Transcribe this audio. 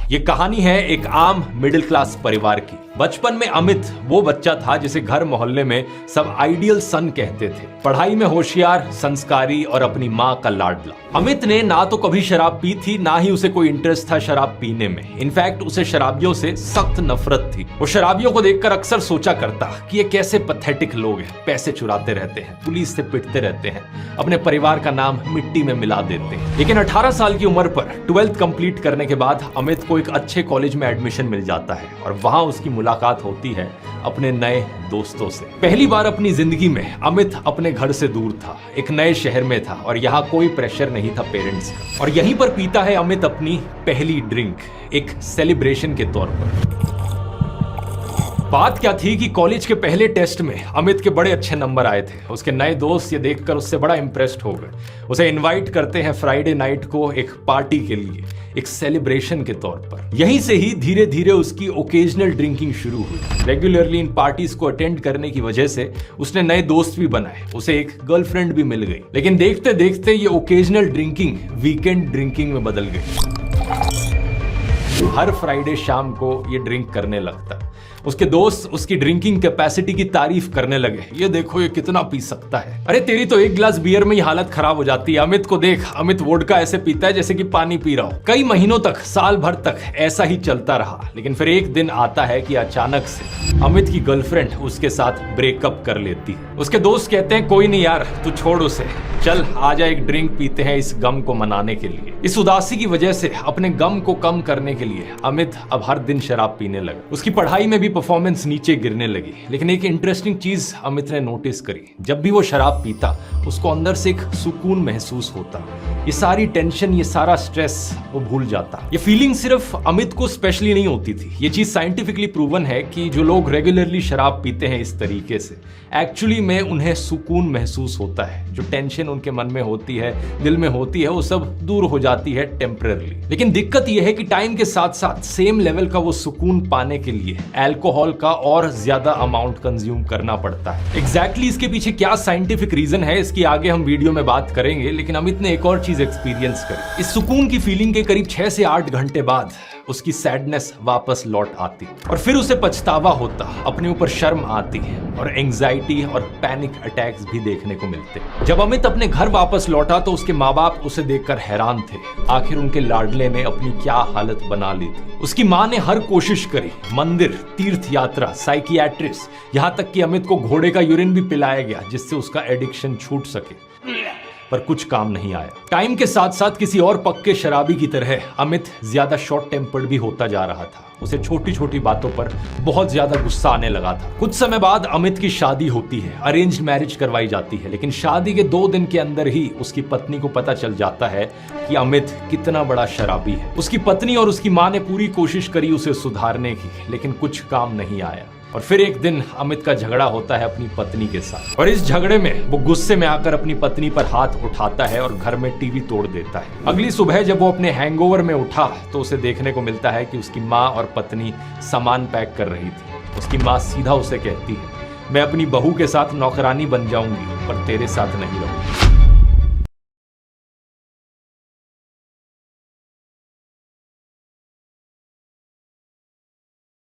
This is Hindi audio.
ये कहानी है एक आम मिडिल क्लास परिवार की। बचपन में अमित वो बच्चा था जिसे घर मोहल्ले में सब आइडियल सन कहते थे। पढ़ाई में होशियार, संस्कारी और अपनी माँ का लाडला। अमित ने ना तो कभी शराब पी थी, ना ही उसे कोई इंटरेस्ट था शराब पीने में। इनफैक्ट उसे शराबियों से सख्त नफरत थी। वो शराबियों को देखकर अक्सर सोचा करता कि ये कैसे पैथेटिक लोग हैं, पैसे चुराते रहते हैं, पुलिस से पिटते रहते हैं, अपने परिवार का नाम मिट्टी में मिला देते हैं। लेकिन 18 साल की उम्र पर 12th कंप्लीट करने के बाद अमित को एक अच्छे कॉलेज में एडमिशन मिल जाता है और वहां उसकी मुलाकात होती है अपने नए दोस्तों से। पहली बार अपनी जिंदगी में अमित अपने घर से दूर था, एक नए शहर में था और यहाँ कोई प्रेशर नहीं था पेरेंट्स का। और यहीं पर पीता है अमित अपनी पहली ड्रिंक, एक सेलिब्रेशन के तौर पर। बात क्या थी कि कॉलेज के पहले टेस्ट में अमित के बड़े अच्छे नंबर आए थे। उसके नए दोस्त ये देखकर उससे बड़ा इंप्रेस्ड हो गए। उसे इनवाइट करते हैं फ्राइडे नाइट को एक पार्टी के लिए, एक सेलिब्रेशन के तौर पर। यहीं से ही धीरे धीरे उसकी ओकेजनल ड्रिंकिंग शुरू हुई। रेगुलरली इन पार्टीज को अटेंड करने की वजह से उसने नए दोस्त भी बनाए, उसे एक गर्लफ्रेंड भी मिल गई। लेकिन देखते देखते ये ओकेजनल ड्रिंकिंग वीकेंड ड्रिंकिंग में बदल गई। हर फ्राइडे शाम को ये ड्रिंक करने लगता। उसके दोस्त उसकी ड्रिंकिंग कैपेसिटी की तारीफ करने लगे, ये देखो ये कितना पी सकता है, अरे तेरी तो एक गिलास बियर में ही हालत खराब हो जाती है, अमित को देख, अमित वोडका ऐसे पीता है जैसे कि पानी पी रहा हो। कई महीनों तक, साल भर तक ऐसा ही चलता रहा। लेकिन फिर एक दिन आता है कि अचानक से अमित की गर्लफ्रेंड उसके साथ ब्रेकअप कर लेती है। उसके दोस्त कहते हैं कोई नहीं यार, तू छोड़ उसे, चल आजा एक ड्रिंक पीते हैं इस गम को मनाने के लिए। इस उदासी की वजह से अपने गम को कम करने के लिए अमित अब हर दिन शराब पीने लगा। उसकी पढ़ाई में भी परफॉर्मेंस नीचे गिरने लगी। लेकिन एक इंटरेस्टिंग चीज अमित ने नोटिस करी, जब भी वो शराब पीता उसको अंदर से एक सुकून महसूस होता। ये सारी टेंशन, ये सारा स्ट्रेस वो भूल जाता। ये फीलिंग सिर्फ अमित को स्पेशली नहीं होती थी। ये चीज साइंटिफिकली प्रूवन है कि जो लोग रेगुलरली शराब पीते हैं इस तरीके से, एक्चुअली में उन्हें सुकून महसूस होता है। जो टेंशन उनके मन में होती है, दिल में होती है, वो सब दूर हो जाती है टेम्पररी। लेकिन दिक्कत यह है कि टाइम के साथ साथ सेम लेवल का वो सुकून पाने के लिए अल्कोहल का और ज्यादा अमाउंट कंज्यूम करना पड़ता है। एग्जैक्टली इसके पीछे क्या साइंटिफिक रीजन है, इसकी आगे हम वीडियो में बात करेंगे। लेकिन अमित ने एक और चीज एक्सपीरियंस करी। इस सुकून की फीलिंग के करीब 6 से 8 घंटे बाद उसकी सैडनेस वापस लौट आती और फिर उसे पछतावा होता, अपने ऊपर शर्म आती और एंजाइटी और पैनिक अटैक्स भी देखने को मिलते। जब अमित अपने घर वापस लौटा तो उसके माँ बाप उसे देखकर हैरान थे। आखिर उनके लाडले ने अपनी क्या हालत बना ली थी। उसकी माँ ने हर कोशिश करी, मंदिर, तीर्थ यात्रा, साइकियाट्रिस्ट, यहाँ तक कि अमित को घोड़े का यूरिन भी पिलाया गया जिससे उसका एडिक्शन छूट सके, पर कुछ काम नहीं आया। टाइम के साथ साथ किसी और पक्के शराबी की तरह अमित ज्यादा शॉर्ट टेम्पर्ड भी होता जा रहा था। उसे छोटी छोटी बातों पर बहुत ज्यादा गुस्सा आने लगा था। कुछ समय बाद अमित की शादी होती है, अरेंज्ड मैरिज करवाई जाती है। लेकिन शादी के 2 दिन के अंदर ही उसकी पत्नी को पता चल जाता है कि अमित कितना बड़ा शराबी है। उसकी पत्नी और उसकी माँ ने पूरी कोशिश करी उसे सुधारने की, लेकिन कुछ काम नहीं आया। और फिर एक दिन अमित का झगड़ा होता है अपनी पत्नी के साथ और इस झगड़े में वो गुस्से में आकर अपनी पत्नी पर हाथ उठाता है और घर में टीवी तोड़ देता है। अगली सुबह जब वो अपने हैंगओवर में उठा तो उसे देखने को मिलता है कि उसकी माँ और पत्नी सामान पैक कर रही थी। उसकी माँ सीधा उसे कहती है, मैं अपनी बहू के साथ नौकरानी बन जाऊंगी पर तेरे साथ नहीं रहूंगी।